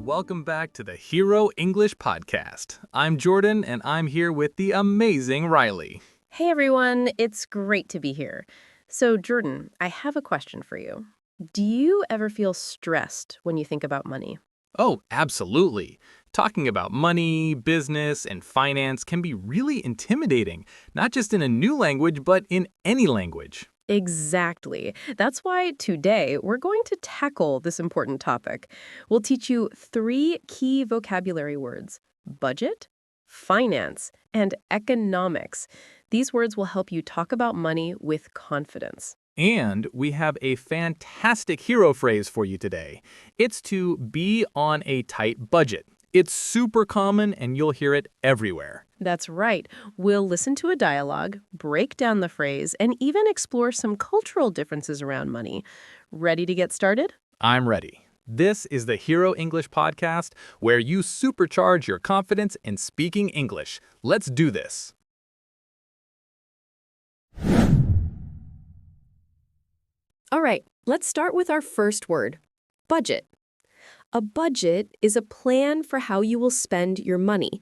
welcome back to the Hero English Podcast. I'm Jordan, and I'm here with the amazing Riley. Hey everyone, it's great to be here. So Jordan, I have a question for you. Do you ever feel stressed when you think about money? Oh, absolutely. Talking about money, business, and finance can be really intimidating, not just in a new language, but in any language. Exactly. That's why today we're going to tackle this important topic. We'll teach you 3 key vocabulary words: budget, finance, and economics. These words will help you talk about money with confidence. And we have a fantastic hero phrase for you today. It's to be on a tight budget. It's super common and you'll hear it everywhere. That's right. We'll listen to a dialogue, break down the phrase, and even explore some cultural differences around money. Ready to get started? I'm ready. This is the Hero English Podcast, where you supercharge your confidence in speaking English. Let's do this. All right, let's start with our first word, budget. A budget is a plan for how you will spend your money.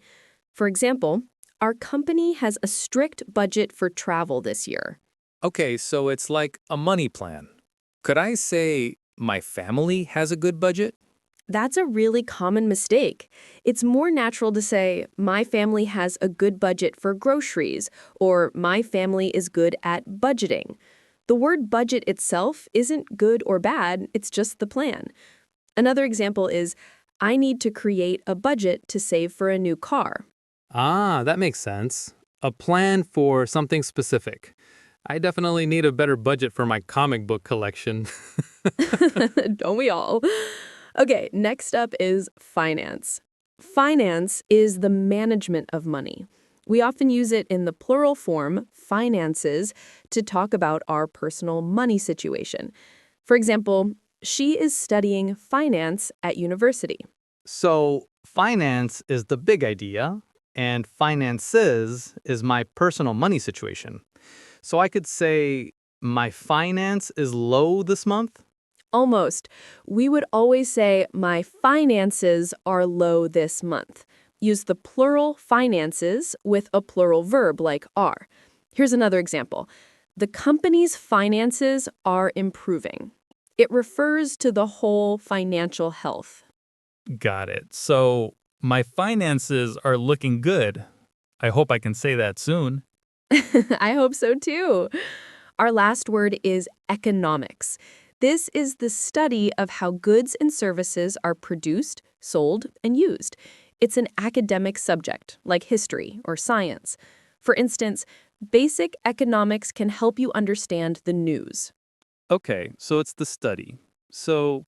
For example, our company has a strict budget for travel this year. Okay, so it's like a money plan. Could I say my family has a good budget? That's a really common mistake. It's more natural to say, my family has a good budget for groceries, or my family is good at budgeting. The word budget itself isn't good or bad, it's just the plan. Another example is, I need to create a budget to save for a new car. Ah, that makes sense. A plan for something specific. I definitely need a better budget for my comic book collection. Don't we all? Okay, next up is finance. Finance is the management of money. We often use it in the plural form, finances, to talk about our personal money situation. For example, she is studying finance at university. So, finance is the big idea, and finances is my personal money situation. So I could say, my finance is low this month? Almost. We would always say, my finances are low this month. Use the plural finances with a plural verb like are. Here's another example. The company's finances are improving. It refers to the whole financial health. Got it. So my finances are looking good. I hope I can say that soon. I hope so too. Our last word is economics. This is the study of how goods and services are produced, sold, and used. It's an academic subject, like history or science. For instance, basic economics can help you understand the news. Okay, so it's the study. So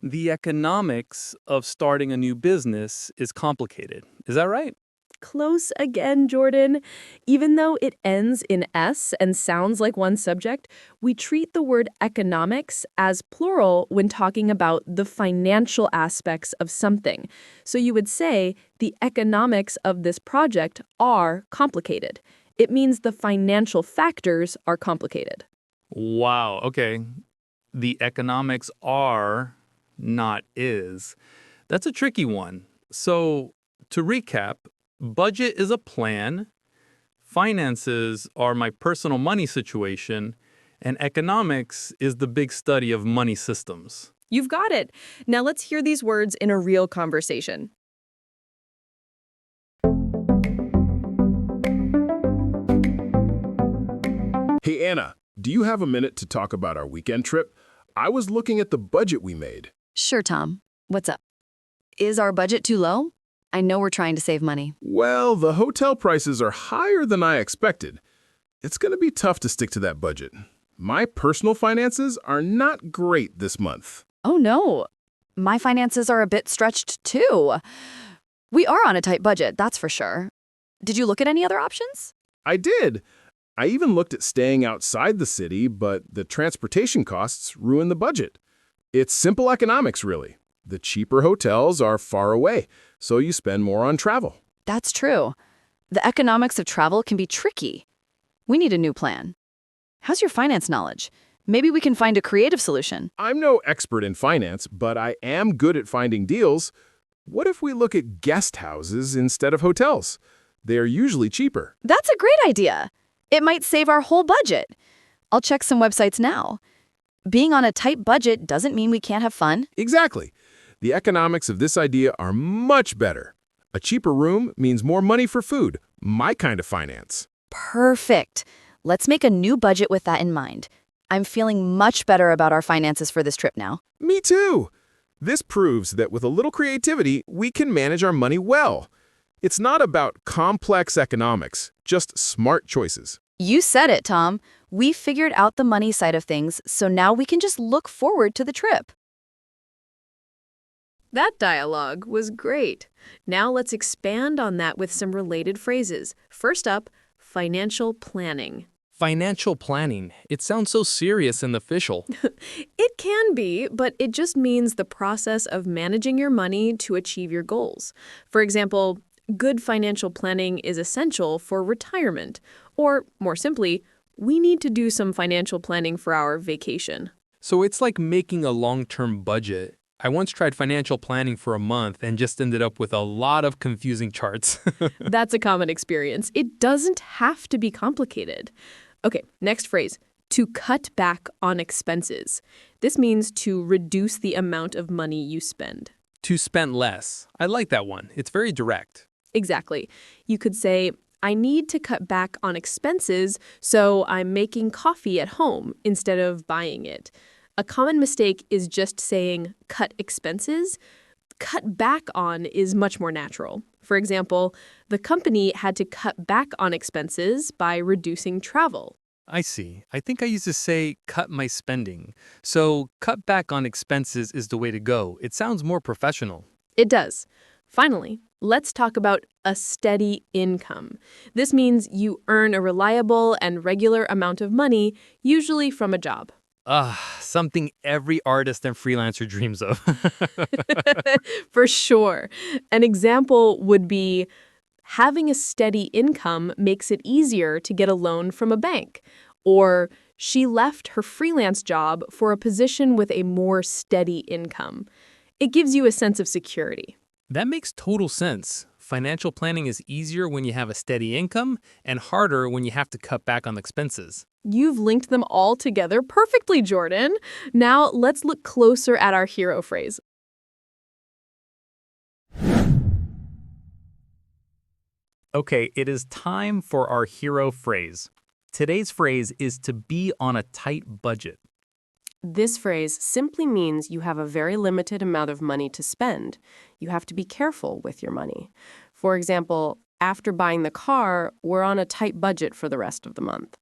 the economics of starting a new business is complicated. Is that right? Close again, Jordan. Even though it ends in S and sounds like one subject, we treat the word economics as plural when talking about the financial aspects of something. So you would say the economics of this project are complicated. It means the financial factors are complicated. Wow, okay. The economics are, not is. That's a tricky one. So, to recap, budget is a plan, finances are my personal money situation, and economics is the big study of money systems. You've got it. Now let's hear these words in a real conversation. Hey, Anna, do you have a minute to talk about our weekend trip? I was looking at the budget we made. Sure, Tom. What's up? Is our budget too low? I know we're trying to save money. Well, the hotel prices are higher than I expected. It's going to be tough to stick to that budget. My personal finances are not great this month. Oh, no. My finances are a bit stretched, too. We are on a tight budget, that's for sure. Did you look at any other options? I did. I even looked at staying outside the city, but the transportation costs ruin the budget. It's simple economics, really. The cheaper hotels are far away, so you spend more on travel. That's true. The economics of travel can be tricky. We need a new plan. How's your finance knowledge? Maybe we can find a creative solution. I'm no expert in finance, but I am good at finding deals. What if we look at guest houses instead of hotels? They are usually cheaper. That's a great idea. It might save our whole budget. I'll check some websites now. Being on a tight budget doesn't mean we can't have fun. Exactly. The economics of this idea are much better. A cheaper room means more money for food, my kind of finance. Perfect. Let's make a new budget with that in mind. I'm feeling much better about our finances for this trip now. Me too. This proves that with a little creativity, we can manage our money well. It's not about complex economics, just smart choices. You said it, Tom. We figured out the money side of things, so now we can just look forward to the trip. That dialogue was great. Now let's expand on that with some related phrases. First up, financial planning. Financial planning. It sounds so serious and official. It can be, but it just means the process of managing your money to achieve your goals. For example, good financial planning is essential for retirement. Or, more simply, we need to do some financial planning for our vacation. So it's like making a long-term budget. I once tried financial planning for a month and just ended up with a lot of confusing charts. That's a common experience. It doesn't have to be complicated. Okay, next phrase. To cut back on expenses. This means to reduce the amount of money you spend. To spend less. I like that one. It's very direct. Exactly. You could say, I need to cut back on expenses, so I'm making coffee at home instead of buying it. A common mistake is just saying cut expenses. Cut back on is much more natural. For example, the company had to cut back on expenses by reducing travel. I see. I think I used to say cut my spending. So cut back on expenses is the way to go. It sounds more professional. It does. Finally, let's talk about a steady income. This means you earn a reliable and regular amount of money, usually from a job. Something every artist and freelancer dreams of. For sure. An example would be having a steady income makes it easier to get a loan from a bank. Or she left her freelance job for a position with a more steady income. It gives you a sense of security. That makes total sense. Financial planning is easier when you have a steady income and harder when you have to cut back on expenses. You've linked them all together perfectly, Jordan. Now let's look closer at our hero phrase. Okay, it is time for our hero phrase. Today's phrase is to be on a tight budget. This phrase simply means you have a very limited amount of money to spend. You have to be careful with your money. For example, after buying the car, we're on a tight budget for the rest of the month.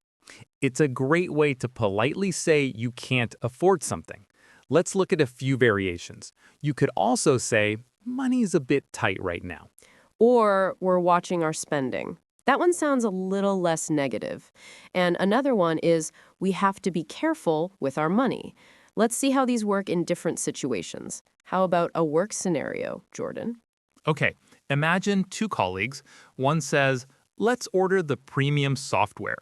It's a great way to politely say you can't afford something. Let's look at a few variations. You could also say, money's a bit tight right now. Or we're watching our spending. That one sounds a little less negative. And another one is we have to be careful with our money. Let's see how these work in different situations. How about a work scenario, Jordan? Okay, imagine two colleagues. One says, let's order the premium software.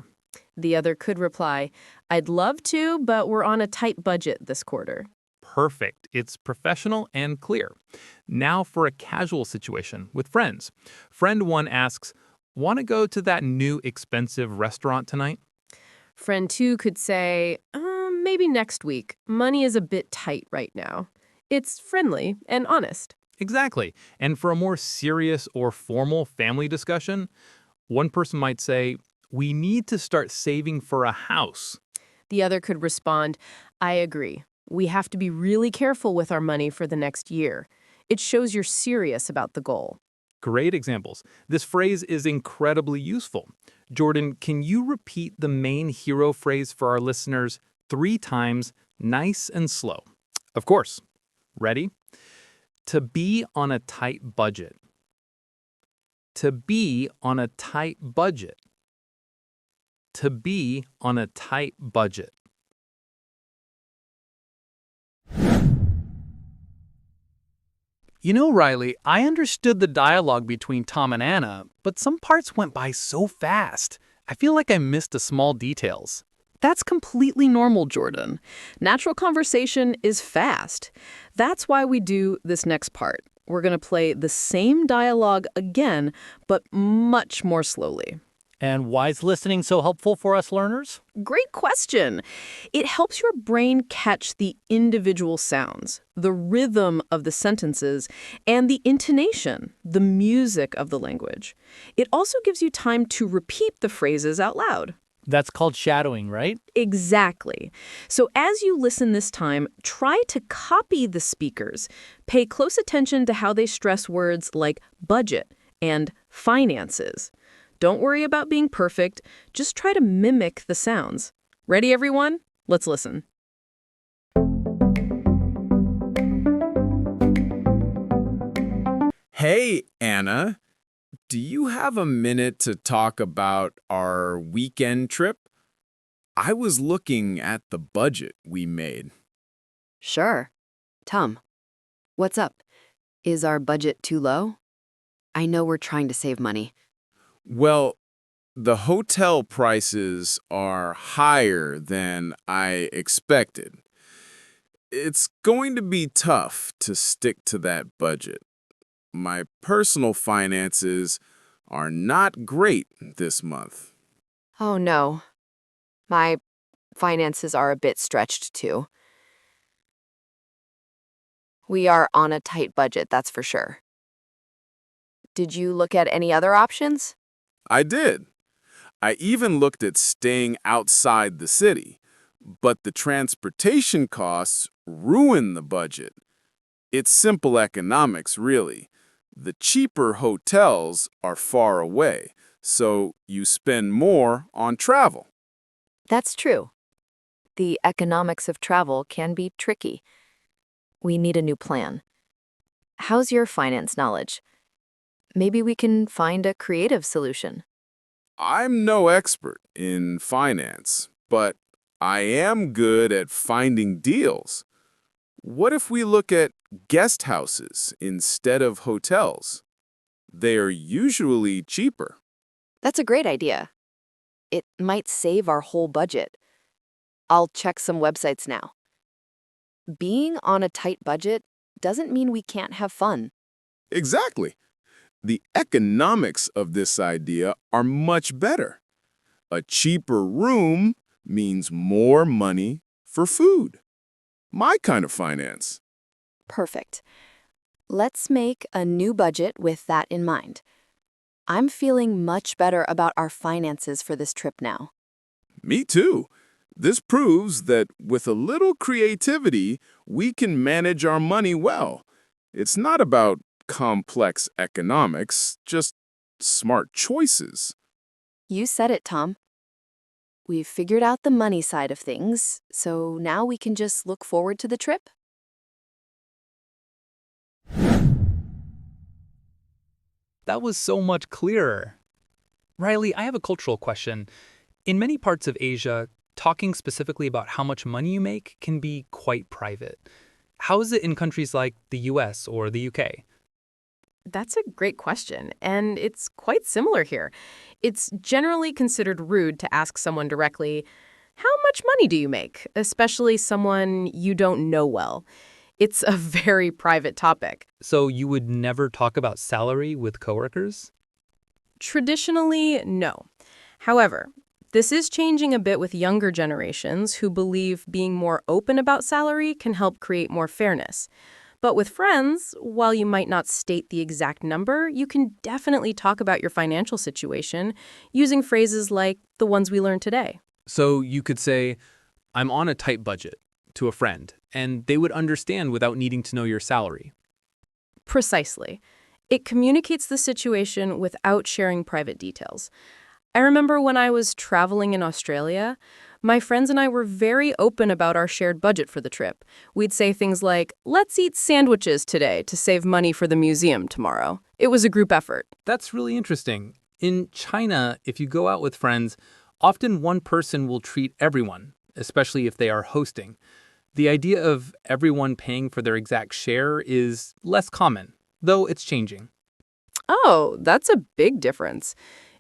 The other could reply, I'd love to, but we're on a tight budget this quarter. Perfect. It's professional and clear. Now for a casual situation with friends. Friend one asks, want to go to that new expensive restaurant tonight? Friend 2 could say, maybe next week. Money is a bit tight right now. It's friendly and honest. Exactly. And for a more serious or formal family discussion, one person might say, we need to start saving for a house. The other could respond, I agree. We have to be really careful with our money for the next year. It shows you're serious about the goal. Great examples. This phrase is incredibly useful. Jordan, can you repeat the main hero phrase for our listeners 3 times, nice and slow? Of course. Ready? To be on a tight budget. To be on a tight budget. To be on a tight budget. You know, Riley, I understood the dialogue between Tom and Anna, but some parts went by so fast. I feel like I missed the small details. That's completely normal, Jordan. Natural conversation is fast. That's why we do this next part. we're going to play the same dialogue again, but much more slowly. And why is listening so helpful for us learners? Great question. It helps your brain catch the individual sounds, the rhythm of the sentences, and the intonation, the music of the language. It also gives you time to repeat the phrases out loud. That's called shadowing, right? Exactly. So as you listen this time, try to copy the speakers. Pay close attention to how they stress words like budget and finances. Don't worry about being perfect. Just try to mimic the sounds. Ready, everyone? Let's listen. Hey, Anna. Do you have a minute to talk about our weekend trip? I was looking at the budget we made. Sure. Tom, what's up? Is our budget too low? I know we're trying to save money. Well, the hotel prices are higher than I expected. It's going to be tough to stick to that budget. My personal finances are not great this month. Oh no. My finances are a bit stretched too. We are on a tight budget, that's for sure. Did you look at any other options? I did. I even looked at staying outside the city, but the transportation costs ruin the budget. It's simple economics, really. The cheaper hotels are far away, so you spend more on travel. That's true. The economics of travel can be tricky. We need a new plan. How's your finance knowledge? Maybe we can find a creative solution. I'm no expert in finance, but I am good at finding deals. What if we look at guest houses instead of hotels? They are usually cheaper. That's a great idea. It might save our whole budget. I'll check some websites now. Being on a tight budget doesn't mean we can't have fun. Exactly. The economics of this idea are much better. A cheaper room means more money for food. My kind of finance. Perfect. Let's make a new budget with that in mind. I'm feeling much better about our finances for this trip now. Me too. This proves that with a little creativity, we can manage our money well. It's not about complex economics, just smart choices. You said it, Tom. We've figured out the money side of things, so now we can just look forward to the trip. That was so much clearer. Riley, I have a cultural question. In many parts of Asia, talking specifically about how much money you make can be quite private. How is it in countries like the US or the UK? That's a great question, and it's quite similar here. It's generally considered rude to ask someone directly, "How much money do you make?" especially someone you don't know well. It's a very private topic. So you would never talk about salary with coworkers? Traditionally, no. However, this is changing a bit with younger generations who believe being more open about salary can help create more fairness. But with friends, while you might not state the exact number, you can definitely talk about your financial situation using phrases like the ones we learned today. So you could say, I'm on a tight budget to a friend, and they would understand without needing to know your salary. Precisely. It communicates the situation without sharing private details. I remember when I was traveling in Australia, my friends and I were very open about our shared budget for the trip. We'd say things like, "Let's eat sandwiches today to save money for the museum tomorrow." It was a group effort. That's really interesting. In China, if you go out with friends, often one person will treat everyone, especially if they are hosting. The idea of everyone paying for their exact share is less common, though it's changing. Oh, that's a big difference.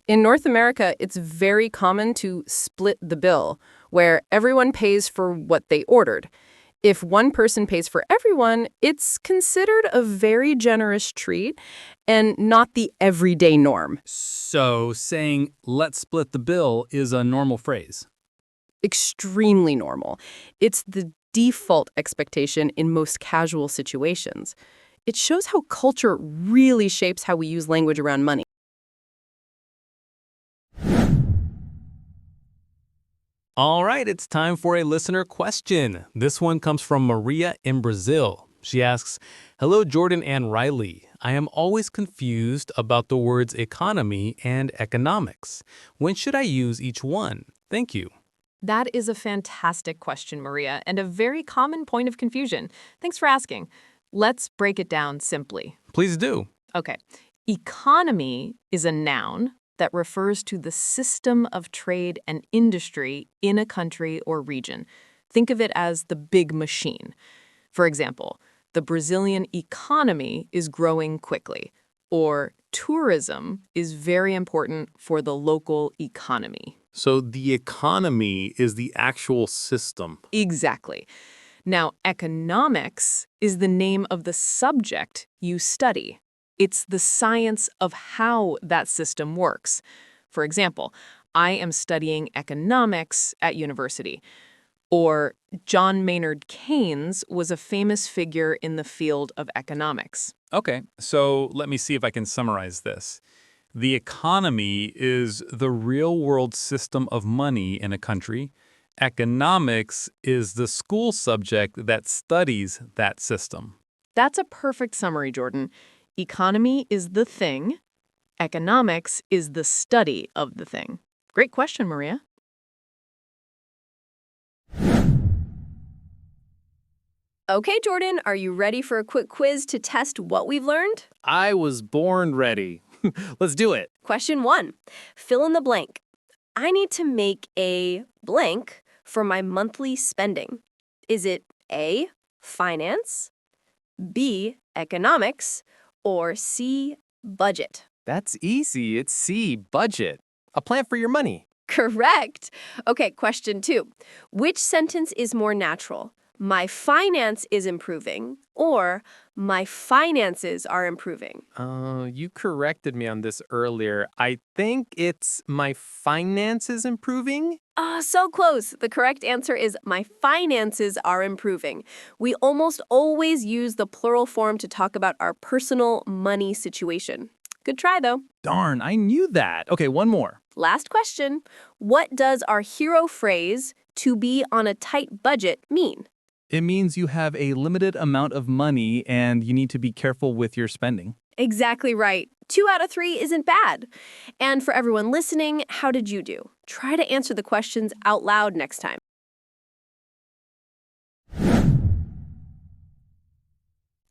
In North America, it's very common to split the bill, where everyone pays for what they ordered. If one person pays for everyone, it's considered a very generous treat and not the everyday norm. So saying, let's split the bill is a normal phrase. Extremely normal. It's the default expectation in most casual situations. It shows how culture really shapes how we use language around money. All right, it's time for a listener question. This one comes from Maria in Brazil. She asks, "Hello, Jordan and Riley. I am always confused about the words economy and economics. When should I use each one? Thank you." That is a fantastic question, Maria, and a very common point of confusion. Thanks for asking. Let's break it down simply. Please do. Okay. Economy is a noun that refers to the system of trade and industry in a country or region. Think of it as the big machine. For example, the Brazilian economy is growing quickly, or tourism is very important for the local economy. So the economy is the actual system. Exactly. Now, economics is the name of the subject you study. It's the science of how that system works. For example, I am studying economics at university. Or John Maynard Keynes was a famous figure in the field of economics. Okay, so let me see if I can summarize this. The economy is the real-world system of money in a country. Economics is the school subject that studies that system. That's a perfect summary, Jordan. Economy is the thing. Economics is the study of the thing. Great question, Maria. Okay, Jordan, are you ready for a quick quiz to test what we've learned? I was born ready. Let's do it. Question 1. Fill in the blank. I need to make a blank for my monthly spending. Is it A, finance, B, economics, or C, budget? That's easy. It's C, budget. A plan for your money. Correct. Okay, question 2. Which sentence is more natural? My finance is improving, or my finances are improving? You corrected me on this earlier. I think it's my finances improving. So close. The correct answer is my finances are improving. We almost always use the plural form to talk about our personal money situation. Good try, though. Darn, I knew that. Okay, one more. Last question. What does our hero phrase, to be on a tight budget, mean? It means you have a limited amount of money and you need to be careful with your spending. Exactly right. 2 out of 3 isn't bad. And for everyone listening, how did you do? Try to answer the questions out loud next time.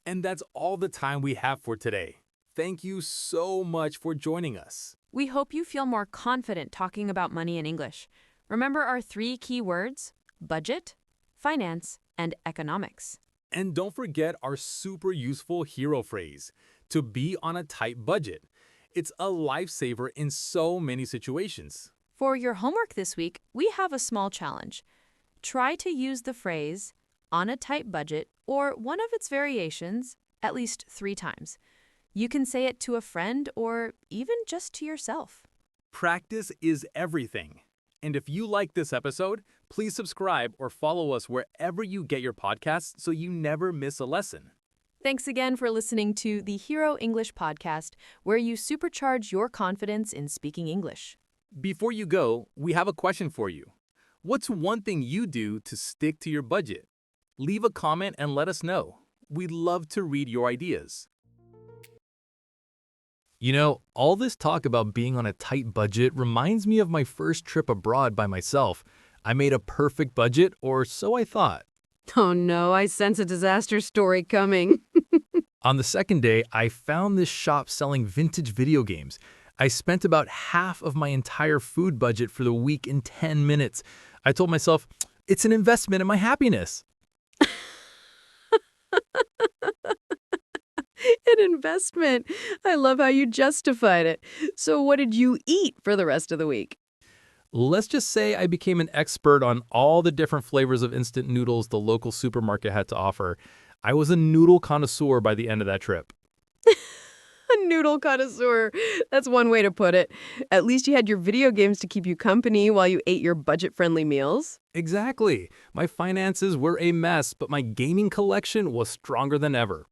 And that's all the time we have for today. Thank you so much for joining us. We hope you feel more confident talking about money in English. Remember our 3 key words: budget, finance, and economics. And don't forget our super useful hero phrase, to be on a tight budget. It's a lifesaver in so many situations. For your homework this week, we have a small challenge. Try to use the phrase on a tight budget or one of its variations at least 3 times. You can say it to a friend or even just to yourself. Practice is everything. And if you like this episode, please subscribe or follow us wherever you get your podcasts so you never miss a lesson. Thanks again for listening to the Hero English Podcast, where you supercharge your confidence in speaking English. Before you go, we have a question for you. What's one thing you do to stick to your budget? Leave a comment and let us know. We'd love to read your ideas. You know, all this talk about being on a tight budget reminds me of my first trip abroad by myself. I made a perfect budget, or so I thought. Oh no, I sense a disaster story coming. On the second day, I found this shop selling vintage video games. I spent about half of my entire food budget for the week in 10 minutes. I told myself, it's an investment in my happiness. An investment. I love how you justified it. So what did you eat for the rest of the week? Let's just say I became an expert on all the different flavors of instant noodles the local supermarket had to offer. I was a noodle connoisseur by the end of that trip. A noodle connoisseur. That's one way to put it. At least you had your video games to keep you company while you ate your budget-friendly meals. Exactly. My finances were a mess, but my gaming collection was stronger than ever.